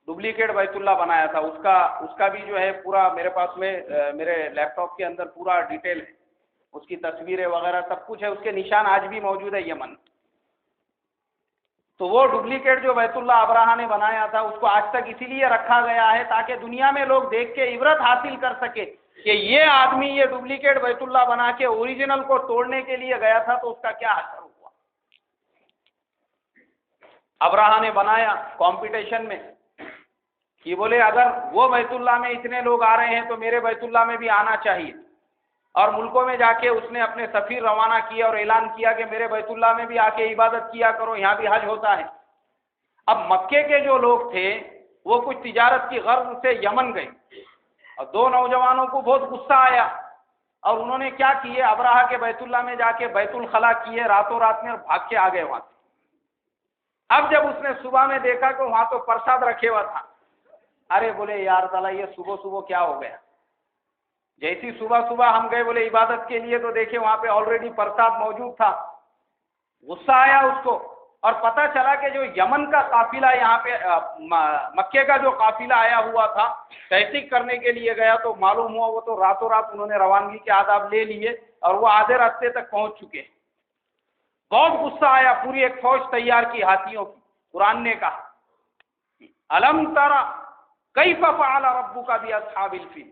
ڈپلیکیٹ بیت اللہ بنایا تھا، اس کا بھی جو ہے پورا میرے پاس میں میرے لیپ ٹاپ کے اندر پورا ڈیٹیل ہے، اس کی تصویریں وغیرہ سب کچھ ہے، اس کے نشان آج بھی موجود ہے یمن۔ تو وہ ڈپلیکیٹ جو بیت اللہ ابراہا نے بنایا تھا اس کو آج تک اسی لیے رکھا گیا ہے تاکہ دنیا میں لوگ دیکھ کے عبرت حاصل کر سکے کہ یہ آدمی یہ ڈپلیکیٹ بیت اللہ بنا کے اوریجنل کو توڑنے کے لیے گیا تھا تو اس کا کیا اثر ہوا۔ ابراہا نے بنایا کمپٹیشن میں کہ بولے اگر وہ بیت اللہ میں اتنے لوگ آ رہے ہیں تو میرے بیت اللہ میں بھی آنا چاہیے، اور ملکوں میں جا کے اس نے اپنے سفیر روانہ کیا اور اعلان کیا کہ میرے بیت اللہ میں بھی آ کے عبادت کیا کرو، یہاں بھی حج ہوتا ہے۔ اب مکے کے جو لوگ تھے وہ کچھ تجارت کی غرض سے یمن گئے، اور دو نوجوانوں کو بہت غصہ آیا اور انہوں نے کیا کیے، ابراہا کے بیت اللہ میں جا کے بیت الخلا کیے راتوں رات میں اور بھاگ کے آ گئے وہاں سے۔ اب جب اس نے صبح میں دیکھا کہ وہاں تو پرساد رکھے ہوا تھا، ارے بولے یار تعالیٰ یہ صبح صبح کیا ہو گیا، جیسی صبح صبح ہم گئے بولے عبادت کے لیے تو دیکھے وہاں پہ آلریڈی پرساد موجود تھا۔ غصہ آیا اس کو، اور پتہ چلا کہ جو یمن کا قافلہ یہاں پہ مکے کا جو قافلہ آیا ہوا تھا تحقیق کرنے کے لیے گیا تو معلوم ہوا وہ تو راتوں رات انہوں نے روانگی کے آداب لے لیے اور وہ آدھے راستے تک پہنچ چکے۔ بہت غصہ آیا، پوری ایک فوج تیار کی ہاتھیوں کی۔ قرآن نے کہا الم ترى کیف فعل ربک باصحاب الفیل،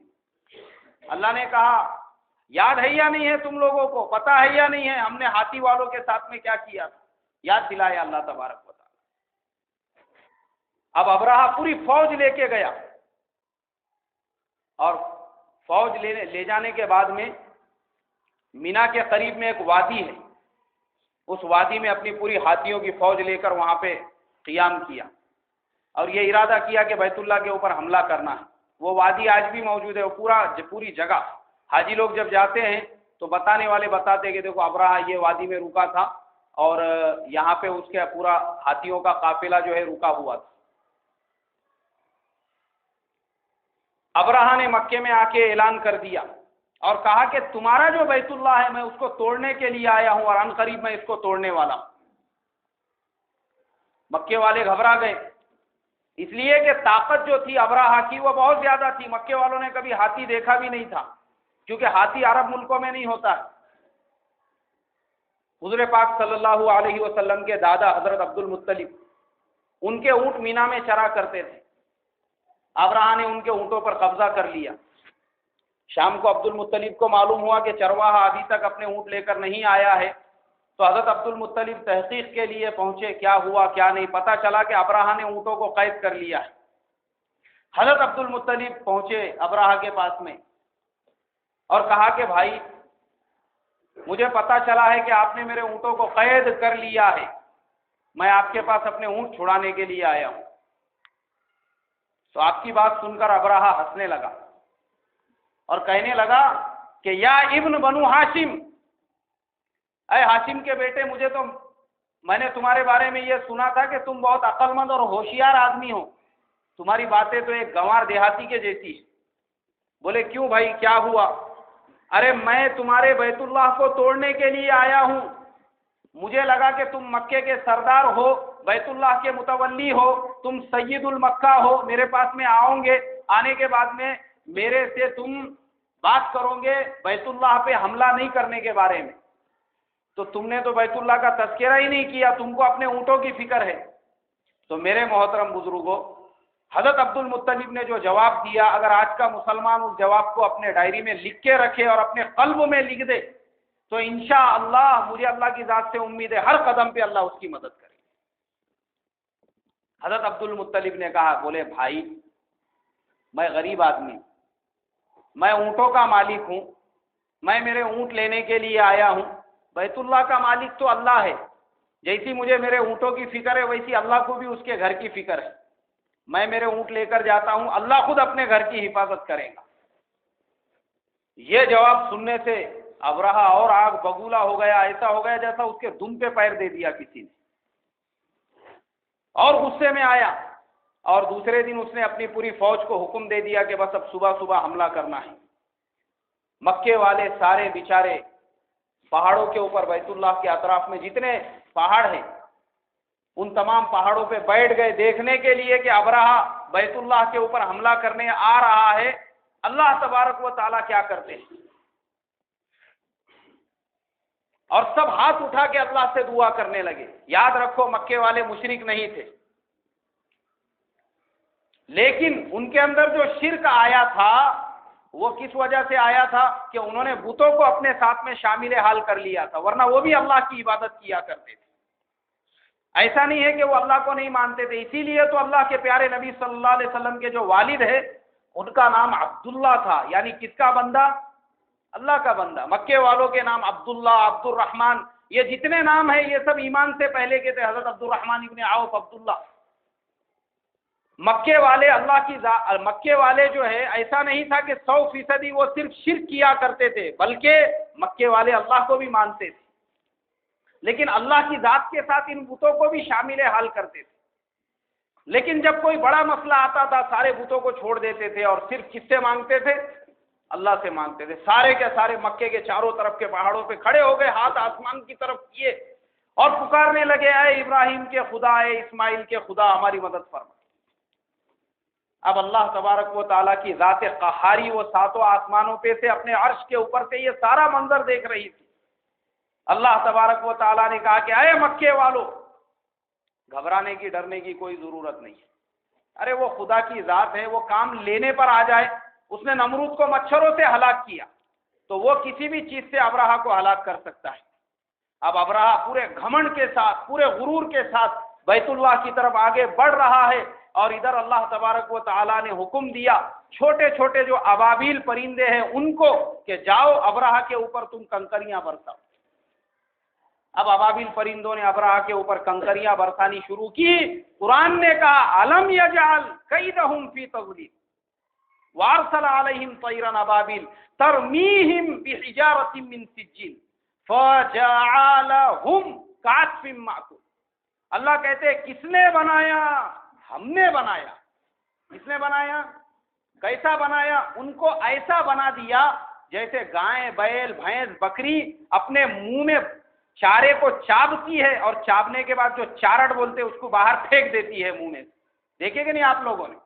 اللہ نے کہا یاد ہے یا نہیں ہے تم لوگوں کو، پتہ ہے یا نہیں ہے ہم نے ہاتھی والوں کے ساتھ میں کیا کیا تھا، یاد دلایا اللہ تبارک و تعالی۔ اب ابراہا پوری فوج لے کے گیا، اور فوج لے جانے کے بعد میں مینا کے قریب میں ایک وادی ہے، اس وادی میں اپنی پوری ہاتھیوں کی فوج لے کر وہاں پہ قیام کیا، اور یہ ارادہ کیا کہ بیت اللہ کے اوپر حملہ کرنا ہے۔ وہ وادی آج بھی موجود ہے، وہ پوری جگہ حاجی لوگ جب جاتے ہیں تو بتانے والے بتاتے ہیں کہ دیکھو ابراہا یہ وادی میں رکا تھا اور یہاں پہ اس کے پورا ہاتھیوں کا قافلہ جو ہے رکا ہوا تھا۔ ابراہا نے مکے میں آ کے اعلان کر دیا اور کہا کہ تمہارا جو بیت اللہ ہے میں اس کو توڑنے کے لیے آیا ہوں، اور ان قریب میں اس کو توڑنے والا ہوں۔ مکے والے گھبرا گئے، اس لیے کہ طاقت جو تھی ابراہا کی وہ بہت زیادہ تھی، مکے والوں نے کبھی ہاتھی دیکھا بھی نہیں تھا، کیونکہ ہاتھی عرب ملکوں میں نہیں ہوتا ہے۔ حضور پاک صلی اللہ علیہ وسلم کے دادا حضرت عبد المطلب، ان کے اونٹ مینا میں چرا کرتے تھے، ابراہا نے ان کے اونٹوں پر قبضہ کر لیا۔ شام کو عبد المطلب کو معلوم ہوا کہ چرواہا ابھی تک اپنے اونٹ لے کر نہیں آیا ہے، تو حضرت عبد المطلب تحقیق کے لیے پہنچے، کیا ہوا کیا نہیں، پتہ چلا کہ ابراہا نے اونٹوں کو قید کر لیا ہے۔ حضرت عبد المطلب پہنچے ابراہا کے پاس میں اور کہا کہ بھائی مجھے پتہ چلا ہے کہ آپ نے میرے اونٹوں کو قید کر لیا ہے، میں آپ کے پاس اپنے اونٹ چھڑانے کے لیے آیا ہوں۔ تو آپ کی بات سن کر ابراہا ہنسنے لگا اور کہنے لگا کہ یا ابن بنو ہاشم، اے ہاشم کے بیٹے، میں نے تمہارے بارے میں یہ سنا تھا کہ تم بہت عقل مند اور ہوشیار آدمی ہو، تمہاری باتیں تو ایک گنوار دیہاتی کے جیسی ہے۔ بولے کیوں بھائی کیا ہوا؟ ارے میں تمہارے بیت اللہ کو توڑنے کے لیے آیا ہوں، مجھے لگا کہ تم مکے کے سردار ہو، بیت اللہ کے متولی ہو، تم سید المکہ ہو، میرے پاس میں آؤں گے، آنے کے بعد میں میرے سے تم بات کرو گے بیت اللہ پہ حملہ نہیں کرنے کے بارے میں، تو تم نے تو بیت اللہ کا تذکرہ ہی نہیں کیا، تم کو اپنے اونٹوں کی فکر ہے۔ تو میرے محترم بزرگوں، حضرت عبد المطلب نے جو جواب دیا، اگر آج کا مسلمان اس جواب کو اپنے ڈائری میں لکھ کے رکھے اور اپنے قلب میں لکھ دے تو انشاءاللہ مجھے اللہ کی ذات سے امید ہے ہر قدم پہ اللہ اس کی مدد کرے۔ حضرت عبد المطلب نے کہا، بولے بھائی میں غریب آدمی ہوں، میں اونٹوں کا مالک ہوں، میں میرے اونٹ لینے کے لیے آیا ہوں، بیت اللہ کا مالک تو اللہ ہے، جیسی مجھے میرے اونٹوں کی فکر ہے ویسی اللہ کو بھی اس کے گھر کی فکر ہے، میں میرے اونٹ لے کر جاتا ہوں، اللہ خود اپنے گھر کی حفاظت کرے گا۔ یہ جواب سننے سے ابراہا اور آگ بگولا ہو گیا، ایسا ہو گیا جیسا اس کے دم پہ پیر دے دیا کسی نے، اور غصے میں آیا، اور دوسرے دن اس نے اپنی پوری فوج کو حکم دے دیا کہ بس اب صبح صبح حملہ کرنا ہے۔ مکے والے سارے بیچارے پہاڑوں کے اوپر بیت اللہ کے اطراف میں جتنے پہاڑ ہیں ان تمام پہاڑوں پہ بیٹھ گئے دیکھنے کے لیے کہ ابراہا بیت اللہ کے اوپر حملہ کرنے آ رہا ہے، اللہ تبارک و تعالیٰ کیا کرتے ہیں۔ اور سب ہاتھ اٹھا کے اللہ سے دعا کرنے لگے۔ یاد رکھو مکے والے مشرک نہیں تھے، لیکن ان کے اندر جو شرک آیا تھا وہ کس وجہ سے آیا تھا کہ انہوں نے بتوں کو اپنے ساتھ میں شامل حال کر لیا تھا، ورنہ وہ بھی اللہ کی عبادت کیا کرتے تھے۔ ایسا نہیں ہے کہ وہ اللہ کو نہیں مانتے تھے، اسی لیے تو اللہ کے پیارے نبی صلی اللہ علیہ وسلم کے جو والد ہے ان کا نام عبداللہ تھا، یعنی کس کا بندہ؟ اللہ کا بندہ۔ مکے والوں کے نام عبداللہ، عبد الرحمن، یہ جتنے نام ہیں یہ سب ایمان سے پہلے کے تھے۔ حضرت عبد الرحمن ابن عوف عبداللہ، مکے والے مکے والے جو ہے ایسا نہیں تھا کہ 100% وہ صرف شرک کیا کرتے تھے، بلکہ مکے والے اللہ کو بھی مانتے تھے، لیکن اللہ کی ذات کے ساتھ ان بتوں کو بھی شامل حال کرتے تھے۔ لیکن جب کوئی بڑا مسئلہ آتا تھا سارے بتوں کو چھوڑ دیتے تھے اور صرف کس سے مانگتے تھے؟ اللہ سے مانگتے تھے۔ سارے کے سارے مکے کے چاروں طرف کے پہاڑوں پہ کھڑے ہو گئے، ہاتھ آسمان کی طرف کیے اور پکارنے لگے، اے ابراہیم کے خدا، اے اسماعیل کے خدا، ہماری مدد فرما۔ اب اللہ تبارک و تعالیٰ کی ذات قہاری وہ ساتوں آسمانوں پہ سے اپنے عرش کے اوپر سے یہ سارا منظر دیکھ رہی تھی۔ اللہ تبارک و تعالیٰ نے کہا کہ اے مکے والو، گھبرانے کی ڈرنے کی کوئی ضرورت نہیں ہے، ارے وہ خدا کی ذات ہے، وہ کام لینے پر آ جائے۔ اس نے نمرود کو مچھروں سے ہلاک کیا تو وہ کسی بھی چیز سے ابرہہ کو ہلاک کر سکتا ہے۔ اب ابرہہ پورے گھمنڈ کے ساتھ، پورے غرور کے ساتھ بیت اللہ کی طرف آگے بڑھ رہا ہے، اور ادھر اللہ تبارک و تعالیٰ نے حکم دیا چھوٹے چھوٹے جو ابابیل پرندے ہیں ان کو کہ جاؤ ابرہہ کے اوپر تم کنکریاں برساؤ۔ اب ابابیل پرندوں نے ابرہہ کے اوپر کنکریاں برسانی شروع کی۔ قرآن نے کہا الم یجعل کیدہم فی تضلیل وارسل علیہم طیرا ابابیل ترمیہم بحجارۃ من سجیل فجعلہم کعصف مأکول۔ اللہ کہتے کس نے بنایا؟ ہم نے بنایا۔ کس نے بنایا؟ کیسا بنایا؟ ان کو ایسا بنا دیا جیسے گائے، بیل، بھینس، بکری اپنے منہ میں چارے کو چابتی ہے اور چابنے کے بعد جو چارٹ بولتے اس کو باہر پھینک دیتی ہے منہ میں۔ دیکھے کہ نہیں آپ لوگوں نے؟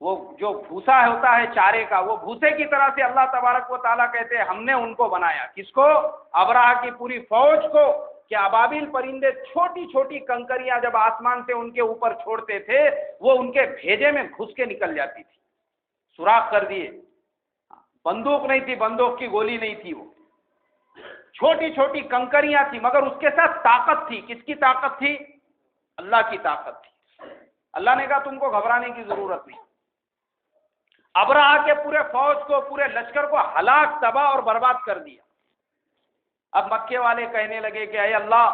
وہ جو بھوسا ہوتا ہے چارے کا، وہ بھوسے کی طرح سے اللہ تبارک و تعالیٰ کہتے ہیں ہم نے ان کو بنایا۔ کس کو؟ ابرہہ کی پوری فوج کو، کہ ابابیل پرندے چھوٹی چھوٹی کنکریاں جب آسمان سے ان کے اوپر چھوڑتے تھے وہ ان کے بھیجے میں گھس کے نکل جاتی تھی، سوراخ کر دیے۔ بندوق نہیں تھی، بندوق کی گولی نہیں تھی، وہ چھوٹی چھوٹی کنکریاں تھی، مگر اس کے ساتھ طاقت تھی۔ کس کی طاقت تھی؟ اللہ کی طاقت تھی۔ اللہ نے کہا تم کو گھبرانے کی ضرورت نہیں۔ ابرہہ کے پورے فوج کو، پورے لشکر کو ہلاک، تباہ اور برباد کر دیا۔ اب مکے والے کہنے لگے کہ اے اللہ،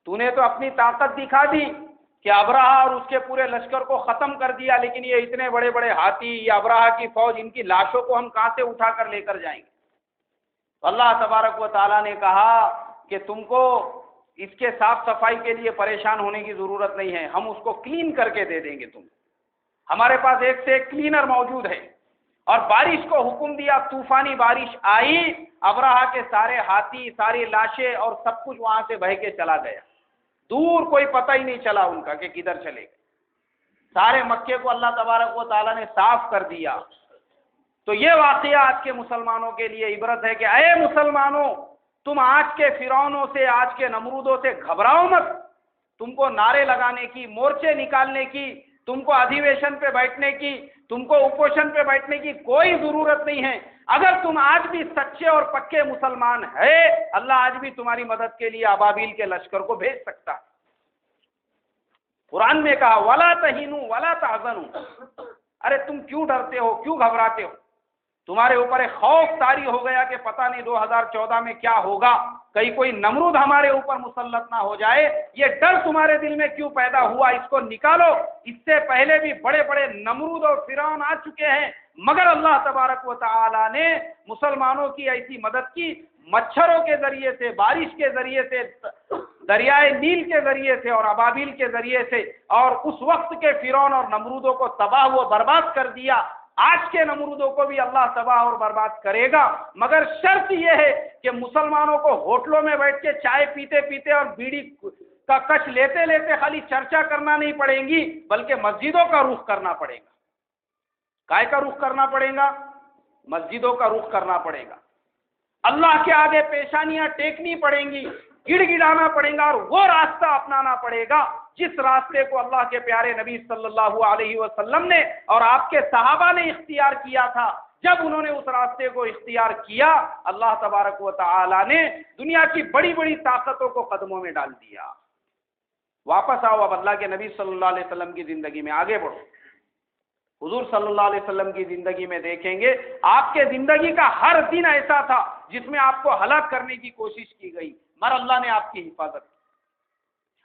تو نے تو اپنی طاقت دکھا دی کہ ابرہہ اور اس کے پورے لشکر کو ختم کر دیا، لیکن یہ اتنے بڑے بڑے ہاتھی، یہ ابرہہ کی فوج، ان کی لاشوں کو ہم کہاں سے اٹھا کر لے کر جائیں گے؟ تو اللہ تبارک و تعالیٰ نے کہا کہ تم کو اس کے صاف صفائی کے لیے پریشان ہونے کی ضرورت نہیں ہے، ہم اس کو کلین کر کے دے دیں گے تم۔ ہمارے پاس ایک سے ایک کلینر موجود ہے۔ اور بارش کو حکم دیا، طوفانی بارش آئی، ابرہہ کے سارے ہاتھی، ساری لاشیں اور سب کچھ وہاں سے بہہ کے چلا گیا، دور کوئی پتہ ہی نہیں چلا ان کا کہ کدھر چلے گئے۔ سارے مکے کو اللہ تبارک و تعالیٰ نے صاف کر دیا۔ تو یہ واقعہ آج کے مسلمانوں کے لیے عبرت ہے کہ اے مسلمانوں، تم آج کے فرعونوں سے، آج کے نمرودوں سے گھبراؤ مت۔ تم کو نعرے لگانے کی، مورچے نکالنے کی، تم کو ادھیویشن پہ بیٹھنے کی، تم کو اپوزیشن پہ بیٹھنے کی کوئی ضرورت نہیں ہے۔ اگر تم آج بھی سچے اور پکے مسلمان ہے، اللہ آج بھی تمہاری مدد کے لیے ابابیل کے لشکر کو بھیج سکتا ہے۔ قرآن نے کہا وَلَا تَهِنُوا وَلَا تَحْزَنُوا، ارے تم کیوں ڈرتے ہو، کیوں گھبراتے ہو؟ تمہارے اوپر ایک خوف طاری ہو گیا کہ پتہ نہیں 2014 میں کیا ہوگا، کہیں کوئی نمرود ہمارے اوپر مسلط نہ ہو جائے۔ یہ ڈر تمہارے دل میں کیوں پیدا ہوا؟ اس کو نکالو۔ اس سے پہلے بھی بڑے بڑے نمرود اور فرعون آ چکے ہیں، مگر اللہ تبارک و تعالی نے مسلمانوں کی ایسی مدد کی، مچھروں کے ذریعے سے، بارش کے ذریعے سے، دریائے نیل کے ذریعے سے اور ابابیل کے ذریعے سے، اور اس وقت کے فرعون اور نمرودوں کو تباہ و برباد کر دیا۔ آج کے نمرودوں کو بھی اللہ تباہ اور برباد کرے گا، مگر شرط یہ ہے کہ مسلمانوں کو ہوٹلوں میں بیٹھ کے چائے پیتے پیتے اور بیڑی کا کش لیتے لیتے خالی چرچا کرنا نہیں پڑے گی، بلکہ مسجدوں کا رخ کرنا پڑے گا۔ کائے کا رخ کرنا پڑے گا؟ مسجدوں کا رخ کرنا پڑے گا۔ اللہ کے آگے پیشانیاں ٹیکنی پڑیں گی، گڑ گڑانا پڑے گا، اور وہ راستہ اپنانا پڑے گا جس راستے کو اللہ کے پیارے نبی صلی اللہ علیہ وسلم نے اور آپ کے صحابہ نے اختیار کیا تھا۔ جب انہوں نے اس راستے کو اختیار کیا، اللہ تبارک و تعالی نے دنیا کی بڑی بڑی طاقتوں کو قدموں میں ڈال دیا۔ واپس آؤ اب اللہ کے نبی صلی اللہ علیہ وسلم کی زندگی میں، آگے بڑھو۔ حضور صلی اللہ علیہ وسلم کی زندگی میں دیکھیں گے، آپ کے زندگی کا ہر دن ایسا تھا جس میں آپ کو ہلاک کرنے کی کوشش کی گئی، مگر اللہ نے آپ کی حفاظت کی۔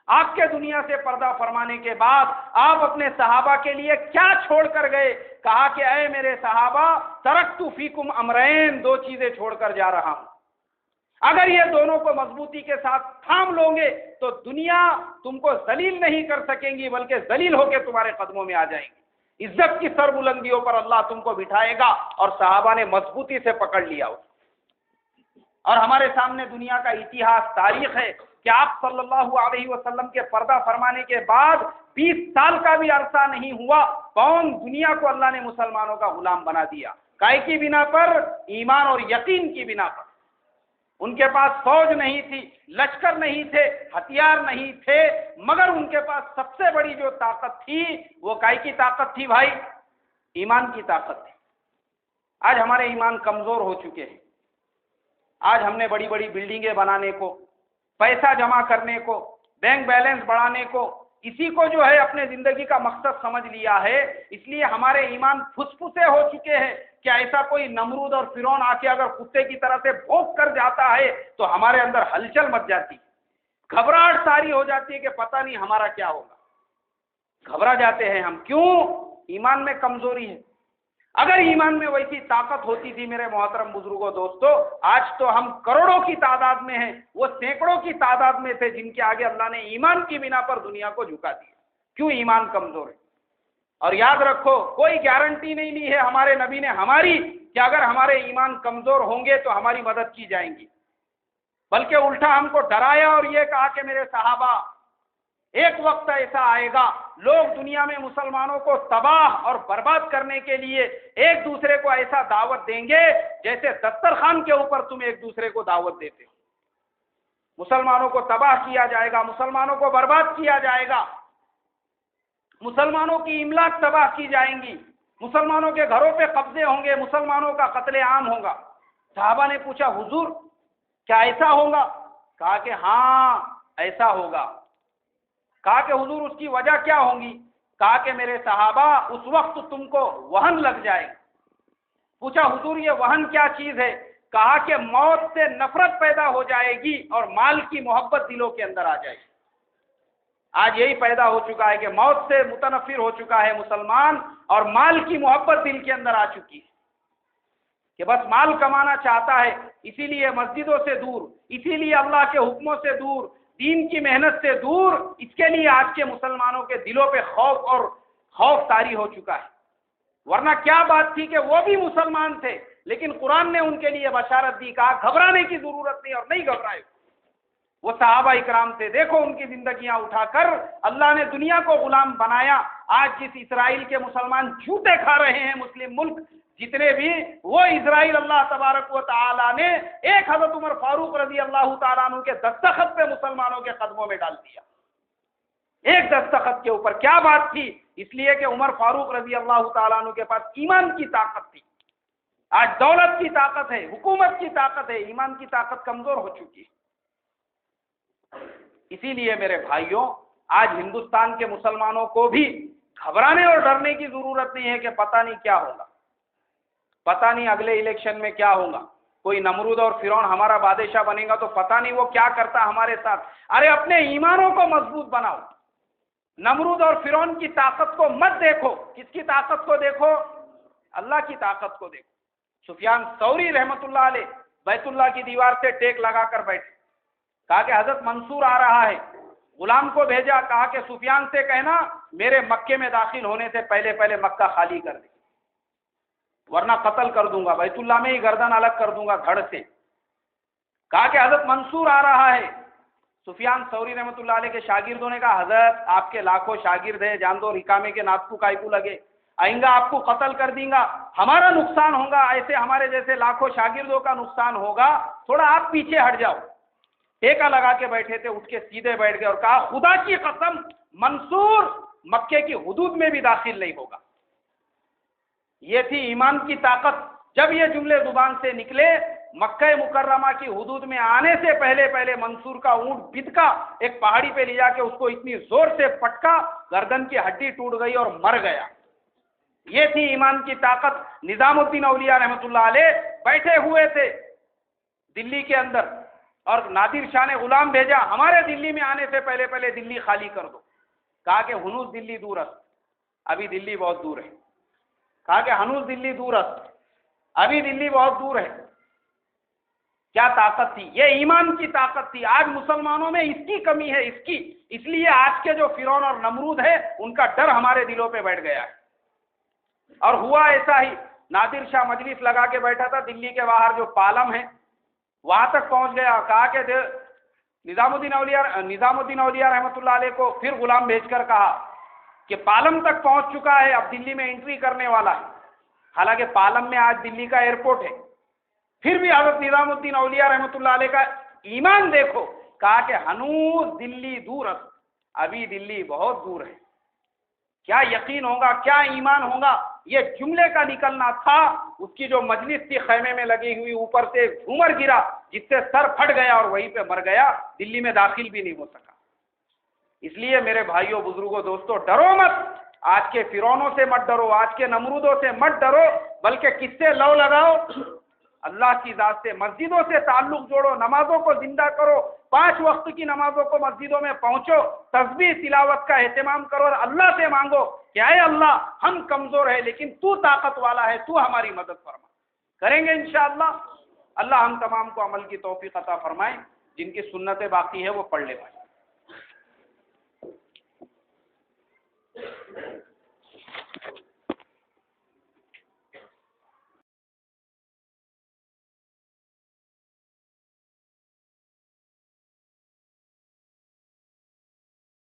آپ کے دنیا سے پردہ فرمانے کے بعد آپ اپنے صحابہ کے لیے کیا چھوڑ کر گئے؟ کہا کہ اے میرے صحابہ، ترکت فیکم امرین، دو چیزیں چھوڑ کر جا رہا ہوں، اگر یہ دونوں کو مضبوطی کے ساتھ تھام لو گے تو دنیا تم کو ذلیل نہیں کر سکیں گی، بلکہ ذلیل ہو کے تمہارے قدموں میں آ جائیں گی۔ عزت کی سر بلندیوں پر اللہ تم کو بٹھائے گا، اور صحابہ نے مضبوطی سے پکڑ لیا۔ اور ہمارے سامنے دنیا کا اتہاس، تاریخ ہے کہ آپ صلی اللہ علیہ وسلم کے پردہ فرمانے کے بعد 20 سال کا بھی عرصہ نہیں ہوا، کون دنیا کو اللہ نے مسلمانوں کا غلام بنا دیا۔ کائے کی بنا پر؟ ایمان اور یقین کی بنا پر۔ ان کے پاس فوج نہیں تھی، لشکر نہیں تھے، ہتھیار نہیں تھے، مگر ان کے پاس سب سے بڑی جو طاقت تھی وہ کائے کی طاقت تھی بھائی؟ ایمان کی طاقت تھی۔ آج ہمارے ایمان کمزور ہو چکے ہیں۔ آج ہم نے بڑی بڑی بلڈنگیں بنانے کو، پیسہ جمع کرنے کو، بینک بیلنس بڑھانے کو، اسی کو جو ہے اپنے زندگی کا مقصد سمجھ لیا ہے۔ اس لیے ہمارے ایمان پھسپھسے ہو چکے ہیں کہ ایسا کوئی نمرود اور فرعون آ کے اگر کتے کی طرح سے بھونک کر جاتا ہے تو ہمارے اندر ہلچل مچ جاتی، گھبراہٹ ساری ہو جاتی ہے کہ پتہ نہیں ہمارا کیا ہوگا۔ گھبرا جاتے ہیں ہم، کیوں؟ ایمان میں کمزوری ہے۔ اگر ایمان میں ویسی طاقت ہوتی تھی میرے محترم بزرگوں، دوستو، آج تو ہم کروڑوں کی تعداد میں ہیں، وہ سینکڑوں کی تعداد میں تھے جن کے آگے اللہ نے ایمان کی بنا پر دنیا کو جھکا دیا۔ کیوں؟ ایمان کمزور ہے۔ اور یاد رکھو، کوئی گارنٹی نہیں لی ہے ہمارے نبی نے ہماری کہ اگر ہمارے ایمان کمزور ہوں گے تو ہماری مدد کی جائیں گی، بلکہ الٹا ہم کو ڈرایا اور یہ کہا کہ میرے صحابہ، ایک وقت ایسا آئے گا لوگ دنیا میں مسلمانوں کو تباہ اور برباد کرنے کے لیے ایک دوسرے کو ایسا دعوت دیں گے جیسے دسترخوان کے اوپر تم ایک دوسرے کو دعوت دیتے ہو۔ مسلمانوں کو تباہ کیا جائے گا، مسلمانوں کو برباد کیا جائے گا، مسلمانوں کی املاک تباہ کی جائیں گی، مسلمانوں کے گھروں پہ قبضے ہوں گے، مسلمانوں کا قتل عام ہوگا۔ صحابہ نے پوچھا حضور کیا ایسا ہوگا؟ کہا کہ ہاں ایسا ہوگا۔ کہا کہ حضور اس کی وجہ کیا ہوگی؟ کہا کہ میرے صحابہ اس وقت تم کو وہن لگ جائے۔ پوچھا حضور یہ وہن کیا چیز ہے؟ کہا کہ موت سے نفرت پیدا ہو جائے گی اور مال کی محبت دلوں کے اندر آ جائے گی۔ آج یہی پیدا ہو چکا ہے کہ موت سے متنفر ہو چکا ہے مسلمان، اور مال کی محبت دل کے اندر آ چکی ہے کہ بس مال کمانا چاہتا ہے، اسی لیے مسجدوں سے دور، اسی لیے اللہ کے حکموں سے دور، دین کی محنت سے دور۔ اس کے لیے آج کے مسلمانوں کے دلوں پہ خوف طاری ہو چکا ہے۔ ورنہ کیا بات تھی کہ وہ بھی مسلمان تھے، لیکن قرآن نے ان کے لیے بشارت دی، کہا گھبرانے کی ضرورت نہیں، اور نہیں گھبرائے۔ وہ صحابہ اکرام تھے، دیکھو ان کی زندگیاں اٹھا کر اللہ نے دنیا کو غلام بنایا۔ آج جس اسرائیل کے مسلمان جھوٹے کھا رہے ہیں، مسلم ملک جتنے بھی، وہ اسرائیل اللہ تبارک و تعالی نے ایک حضرت عمر فاروق رضی اللہ تعالیٰ عنہ کے دستخط پہ مسلمانوں کے قدموں میں ڈال دیا۔ ایک دستخط کے اوپر کیا بات تھی؟ اس لیے کہ عمر فاروق رضی اللہ تعالیٰ عنہ کے پاس ایمان کی طاقت تھی۔ آج دولت کی طاقت ہے، حکومت کی طاقت ہے، ایمان کی طاقت کمزور ہو چکی ہے۔ اسی لیے میرے بھائیوں، آج ہندوستان کے مسلمانوں کو بھی گھبرانے اور ڈرنے کی ضرورت نہیں ہے کہ پتہ نہیں کیا ہوگا، پتہ نہیں اگلے الیکشن میں کیا ہوگا، کوئی نمرود اور فرعون ہمارا بادشاہ بنے گا تو پتہ نہیں وہ کیا کرتا ہمارے ساتھ۔ ارے اپنے ایمانوں کو مضبوط بناؤ، نمرود اور فرعون کی طاقت کو مت دیکھو۔ کس کی طاقت کو دیکھو؟ اللہ کی طاقت کو دیکھو۔ سفیان ثوری رحمت اللہ علیہ بیت اللہ کی دیوار سے ٹیک لگا کر بیٹھے، کہا کہ حضرت منصور آ رہا ہے، غلام کو بھیجا، کہا کہ سفیان سے کہنا میرے مکے میں داخل ہونے سے پہلے مکہ خالی کر دے، ورنہ قتل کر دوں گا، بیت اللہ میں ہی گردن الگ کر دوں گا دھڑ سے۔ کہا کہ حضرت منصور آ رہا ہے۔ سفیان ثوری رحمت اللہ علیہ کے شاگردوں نے کہا حضرت آپ کے لاکھوں شاگرد ہیں، جان دو رکامے کے ناتکو کائکو لگے، آئیں گا آپ کو قتل کر دیں گا، ہمارا نقصان ہوگا، ایسے ہمارے جیسے لاکھوں شاگردوں کا نقصان ہوگا، تھوڑا آپ پیچھے ہٹ جاؤ۔ ٹیکا لگا کے بیٹھے تھے، اٹھ کے سیدھے بیٹھ گئے اور کہا خدا کی قسم منصور مکے کی حدود میں بھی داخل نہیں ہوگا۔ یہ تھی ایمان کی طاقت۔ جب یہ جملے زبان سے نکلے، مکہ مکرمہ کی حدود میں آنے سے پہلے منصور کا اونٹ بدکا، ایک پہاڑی پہ لے جا کے اس کو اتنی زور سے پٹکا، گردن کی ہڈی ٹوٹ گئی اور مر گیا۔ یہ تھی ایمان کی طاقت۔ نظام الدین اولیاء رحمۃ اللہ علیہ بیٹھے ہوئے تھے دلی کے اندر، اور نادر شاہ نے غلام بھیجا، ہمارے دلی میں آنے سے پہلے دلی خالی کر دو۔ کہا کہ ہنوز دلی دور است، ابھی دلی بہت دور ہے۔ کہا کہ ہنوز دلی دور است، ابھی دلی بہت دور ہے۔ کیا طاقت تھی؟ یہ ایمان کی طاقت تھی۔ آج مسلمانوں میں اس کی کمی ہے، اس لیے آج کے جو فرعون اور نمرود ہے ان کا ڈر ہمارے دلوں پہ بیٹھ گیا ہے۔ اور ہوا ایسا ہی، نادر شاہ مجلس لگا کے بیٹھا تھا، دلی کے باہر جو پالم ہے وہاں تک پہنچ گیا۔ کہا کہ نظام الدین اولیاء رحمۃ اللہ علیہ کو پھر غلام بھیج کر کہا کہ پالم تک پہنچ چکا ہے، اب دلی میں انٹری کرنے والا ہے۔ حالانکہ پالم میں آج دلی کا ایئرپورٹ ہے، پھر بھی حضرت نظام الدین اولیاء رحمۃ اللہ علیہ کا ایمان دیکھو۔ کہا کہ ہنوز دلی دور است، ابھی دلی بہت دور ہے۔ کیا یقین ہوگا، کیا ایمان ہوگا، یہ جملے کا نکلنا تھا۔ اس کی جو مجلس تھی خیمے میں لگی ہوئی، اوپر سے جھومر گرا جس سے سر پھٹ گیا اور وہیں پہ مر گیا، دلی میں داخل بھی نہیں ہو سکا۔ اس لیے میرے بھائیوں، بزرگوں، دوستوں، ڈرو مت۔ آج کے فرعونوں سے مت ڈرو، آج کے نمرودوں سے مت ڈرو، بلکہ کس سے لو لگاؤ؟ اللہ کی ذات سے، مسجدوں سے تعلق جوڑو، نمازوں کو زندہ کرو، 5 وقت کی نمازوں کو مسجدوں میں پہنچو، تسبیح تلاوت کا اہتمام کرو اور اللہ سے مانگو کہ اے اللہ ہم کمزور ہیں لیکن تو طاقت والا ہے، تو ہماری مدد فرما۔ کریں گے انشاءاللہ۔ اللہ ہم تمام کو عمل کی توفیق عطا فرمائے۔ جن کی سنتیں باقی ہے وہ پڑھ لے بھائی۔